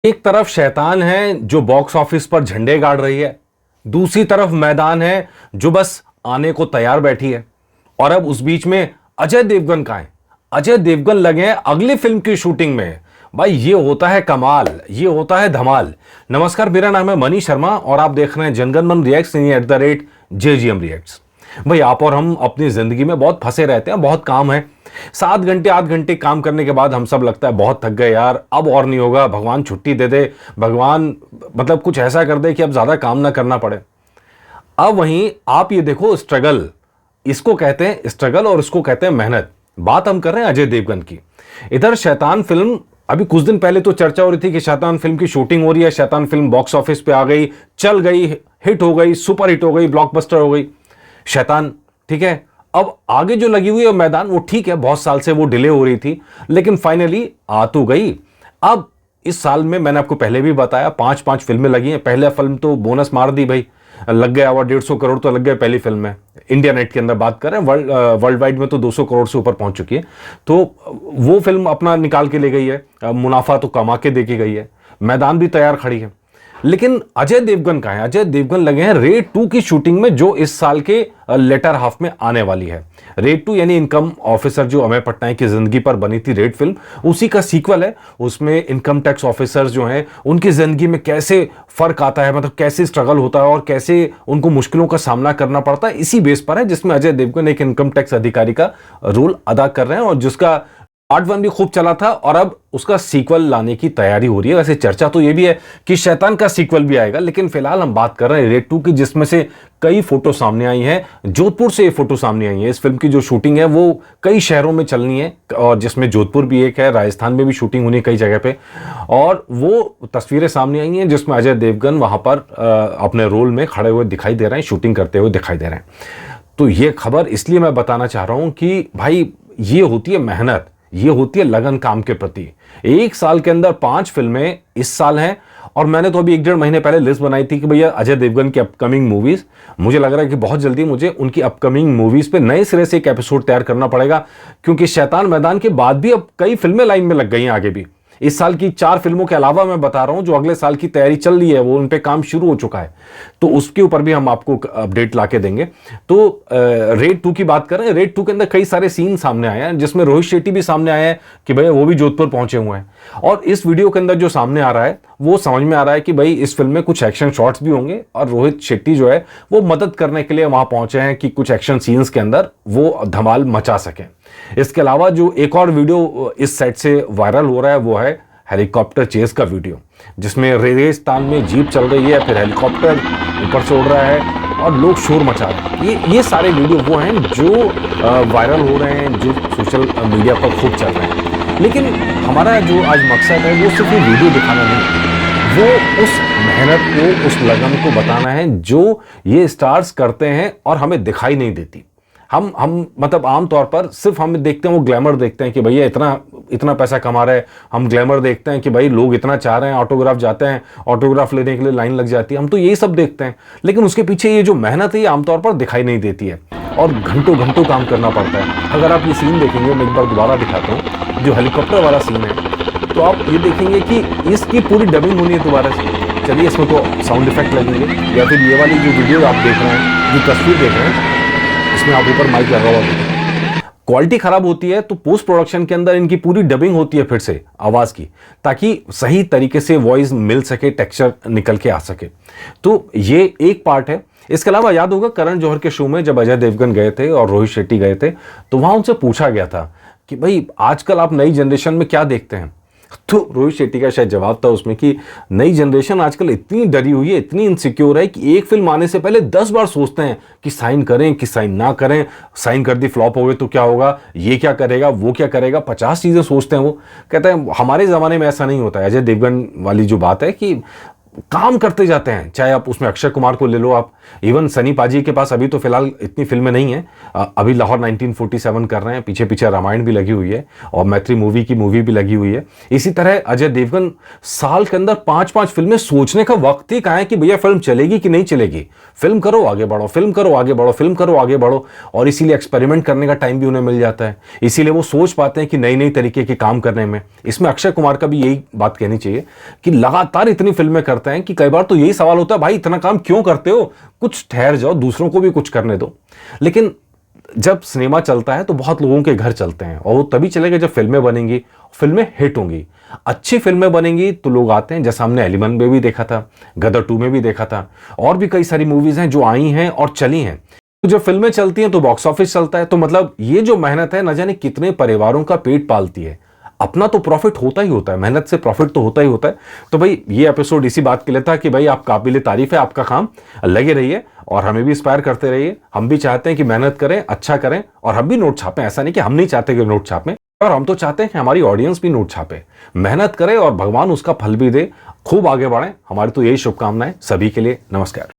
एक तरफ शैतान है जो बॉक्स ऑफिस पर झंडे गाड़ रही है, दूसरी तरफ मैदान है जो बस आने को तैयार बैठी है। और अब उस बीच में अजय देवगन का है। अजय देवगन लगे हैं अगली फिल्म की शूटिंग में। भाई ये होता है कमाल, ये होता है धमाल। नमस्कार, मेरा नाम है मनीष शर्मा और आप देख रहे हैं जनगण मन रिएक्ट्स @JGM रिएक्ट्स। भाई आप और हम अपनी जिंदगी में बहुत फंसे रहते हैं, बहुत काम है। 7 घंटे 8 घंटे काम करने के बाद हम सब लगता है बहुत थक गए यार, अब और नहीं होगा, भगवान छुट्टी दे दे, भगवान मतलब कुछ ऐसा कर दे कि अब ज्यादा काम ना करना पड़े। अब वहीं आप ये देखो स्ट्रगल, इसको कहते हैं स्ट्रगल और इसको कहते हैं मेहनत। बात हम कर रहे हैं अजय देवगन की। इधर शैतान फिल्म, अभी कुछ दिन पहले तो चर्चा हो रही थी कि शैतान फिल्म की शूटिंग हो रही है, शैतान फिल्म बॉक्स ऑफिस पे आ गई, चल गई, हिट हो गई, सुपर हिट हो गई, ब्लॉकबस्टर हो गई शैतान। ठीक है, अब आगे जो लगी हुई है मैदान, वो ठीक है, बहुत साल से वो डिले हो रही थी लेकिन फाइनली आ तो गई। अब इस साल में मैंने आपको पहले भी बताया 5 फिल्में लगी हैं। पहले फिल्म तो बोनस मार दी भाई, लग गया और 150 करोड़ तो लग गए पहली फिल्म में। इंडिया नेट के अंदर बात कर रहे हैं, वर्ल्ड वाइड में तो 200 करोड़ से ऊपर पहुंच चुकी है। तो वो फिल्म अपना निकाल के ले गई है, मुनाफा तो कमा के दे के गई है, मैदान भी तैयार खड़ी है। लेकिन अजय देवगन का है, अजय देवगन लगे हैं रेड 2 की शूटिंग में, जो इस साल के लेटर हाफ में आने वाली है। रेड 2 यानी इनकम ऑफिसर, जो अमेय पटनायक की जिंदगी पर बनी थी रेड फिल्म, उसी का सीक्वल है। उसमें इनकम टैक्स ऑफिसर्स जो हैं उनकी जिंदगी में कैसे फर्क आता है, मतलब कैसे स्ट्रगल होता है और कैसे उनको मुश्किलों का सामना करना पड़ता है, इसी बेस पर है, जिसमें अजय देवगन एक इनकम टैक्स अधिकारी का रोल अदा कर रहे हैं और जिसका पार्ट 1 भी खूब चला था और अब उसका सीक्वल लाने की तैयारी हो रही है। वैसे चर्चा तो ये भी है कि शैतान का सीक्वल भी आएगा, लेकिन फिलहाल हम बात कर रहे हैं रेड 2 की, जिसमें से कई फोटो सामने आई हैं। जोधपुर से ये फोटो सामने आई है। इस फिल्म की जो शूटिंग है वो कई शहरों में चलनी है और जिसमें जोधपुर भी एक है, राजस्थान में भी शूटिंग होनी है कई जगह पे। और वो तस्वीरें सामने आई हैं जिसमें अजय देवगन वहां पर अपने रोल में खड़े हुए दिखाई दे रहे हैं, शूटिंग करते हुए दिखाई दे रहे हैं। तो ये खबर इसलिए मैं बताना चाह रहा हूं कि भाई ये होती है मेहनत, ये होती है लगन काम के प्रति। एक साल के अंदर 5 फिल्में इस साल हैं और मैंने तो अभी 1 डेढ़ महीने पहले लिस्ट बनाई थी कि भैया अजय देवगन की अपकमिंग मूवीज, मुझे लग रहा है कि बहुत जल्दी मुझे उनकी अपकमिंग मूवीज पे नए सिरे से एक एपिसोड तैयार करना पड़ेगा, क्योंकि शैतान मैदान के बाद भी अब कई फिल्में लाइन में लग गई हैं आगे भी। इस साल की 4 फिल्मों के अलावा मैं बता रहा हूं जो अगले साल की तैयारी चल रही है, वो उन पे काम शुरू हो चुका है, तो उसके ऊपर भी हम आपको अपडेट लाके देंगे। तो रेड 2 की बात करें, रेड 2 के अंदर कई सारे सीन सामने आए हैं, जिसमें रोहित शेट्टी भी सामने आए हैं कि भाई वो भी जोधपुर पहुंचे हुए हैं। और इस वीडियो के अंदर जो सामने आ रहा है वो समझ में आ रहा है कि भाई इस फिल्म में कुछ एक्शन शॉट्स भी होंगे और रोहित शेट्टी जो है वो मदद करने के लिए वहां पहुंचे हैं कि कुछ एक्शन सीन्स के अंदर वो धमाल मचा सकें। इसके अलावा जो एक और वीडियो इस सेट से वायरल हो रहा है वो है हेलीकॉप्टर चेस का वीडियो, जिसमें रेगिस्तान में जीप चल रही है, फिर हेलीकॉप्टर ऊपर से उड़ रहा है और लोग शोर मचा रहे हैं। ये सारे वीडियो वो हैं जो वायरल हो रहे हैं, जो सोशल मीडिया पर खूब चल रहे हैं। लेकिन हमारा जो आज मकसद है वो सिर्फ वीडियो दिखाना नहीं, वो उस मेहनत को, उस लगन को बताना है जो ये स्टार्स करते हैं और हमें दिखाई नहीं देती। हम मतलब आमतौर पर सिर्फ हम देखते हैं, वो ग्लैमर देखते हैं कि भैया इतना पैसा कमा रहे हैं। हम ग्लैमर देखते हैं कि भाई लोग इतना चाह रहे हैं, ऑटोग्राफ जाते हैं, ऑटोग्राफ लेने के लिए लाइन लग जाती है, हम तो यही सब देखते हैं। लेकिन उसके पीछे ये जो मेहनत है ये आमतौर पर दिखाई नहीं देती है और घंटों घंटों काम करना पड़ता है। अगर आप ये सीन देखेंगे, मैं एक बार दोबारा दिखाता हूँ, जो हेलीकॉप्टर वाला सीन है, तो आप ये देखेंगे कि इसकी पूरी डबिंग होनी है दोबारा से। चलिए इसमें तो साउंड इफेक्ट लगेंगे, या फिर ये वाली जो वीडियो आप देख रहे हैं, जो तस्वीर देख रहे हैं, इसमें आप ऊपर माइक लगा हुआ है, क्वालिटी खराब होती है तो पोस्ट प्रोडक्शन के अंदर इनकी पूरी डबिंग होती है फिर से आवाज की, ताकि सही तरीके से वॉइस मिल सके, टेक्सचर निकल के आ सके। तो ये एक पार्ट है। इसके अलावा याद होगा करण जौहर के शो में जब अजय देवगन गए थे और रोहित शेट्टी गए थे, तो वहां उनसे पूछा गया था कि भाई आजकल आप नई जनरेशन में क्या देखते हैं। तो रोहित शेट्टी का शायद जवाब था उसमें कि नई जनरेशन आजकल इतनी डरी हुई है, इतनी इनसिक्योर है कि एक फिल्म आने से पहले 10 बार सोचते हैं कि साइन करें कि साइन ना करें, साइन कर दी फ्लॉप हो गई तो क्या होगा, ये क्या करेगा, वो क्या करेगा, 50 चीजें सोचते हैं। वो कहते हैं हमारे जमाने में ऐसा नहीं होता है। अजय देवगन वाली जो बात है कि काम करते जाते हैं। चाहे आप उसमें अक्षय कुमार को ले लो, आप इवन सनी पाजी के पास अभी तो फिलहाल इतनी फिल्में नहीं है, अभी लाहौर 1947 कर रहे हैं, पीछे पीछे रामायण भी लगी हुई है और मैत्री मूवी की मूवी भी लगी हुई है। इसी तरह अजय देवगन साल के अंदर 5-5 फिल्में, सोचने का वक्त ही कहाँ है कि भैया फिल्म चलेगी कि नहीं चलेगी। फिल्म करो आगे बढ़ो, फिल्म करो आगे बढ़ो, फिल्म करो आगे बढ़ो, और इसीलिए एक्सपेरिमेंट करने का टाइम भी उन्हें मिल जाता है। इसीलिए वो सोच पाते हैं कि नई नई तरीके के काम करने में। इसमें अक्षय कुमार का भी यही बात कहनी चाहिए कि लगातार इतनी फिल्में करते हैं कि कई बार तो यही सवाल होता है, भाई इतना काम क्यों करते हो, कुछ ठहर जाओ, दूसरों को भी कुछ करने दो। लेकिन जब सिनेमा चलता है तो बहुत लोगों के घर चलते हैं, और वो तभी चलेगा जब फिल्में बनेंगी, फिल्में हिट होंगी, अच्छी फिल्में बनेंगी तो लोग आते हैं। जैसा हमने एलिमन में भी देखा था, गदर 2 में भी देखा था, और भी कई सारी मूवीज हैं जो आई हैं और चली हैं। तो जब फिल्में चलती हैं तो बॉक्स ऑफिस चलता है। तो मतलब ये जो मेहनत है, न जाने कितने परिवारों का पेट पालती है। अपना तो प्रॉफिट होता ही होता है, मेहनत से प्रॉफिट तो होता ही होता है। तो भाई ये एपिसोड इसी बात के लिए था कि भाई आप काबिल तारीफ है, आपका काम, लगे रहिए और हमें भी इंस्पायर करते रहिए। हम भी चाहते हैं कि मेहनत करें, अच्छा करें, और हम भी नोट छापें। ऐसा नहीं कि हम नहीं चाहते कि नोट छापें, और हम तो चाहते हैं कि हमारी ऑडियंस भी नोट छापे, मेहनत करे और भगवान उसका फल भी दे, खूब आगे बढ़े। हमारी तो यही शुभकामनाएं सभी के लिए। नमस्कार।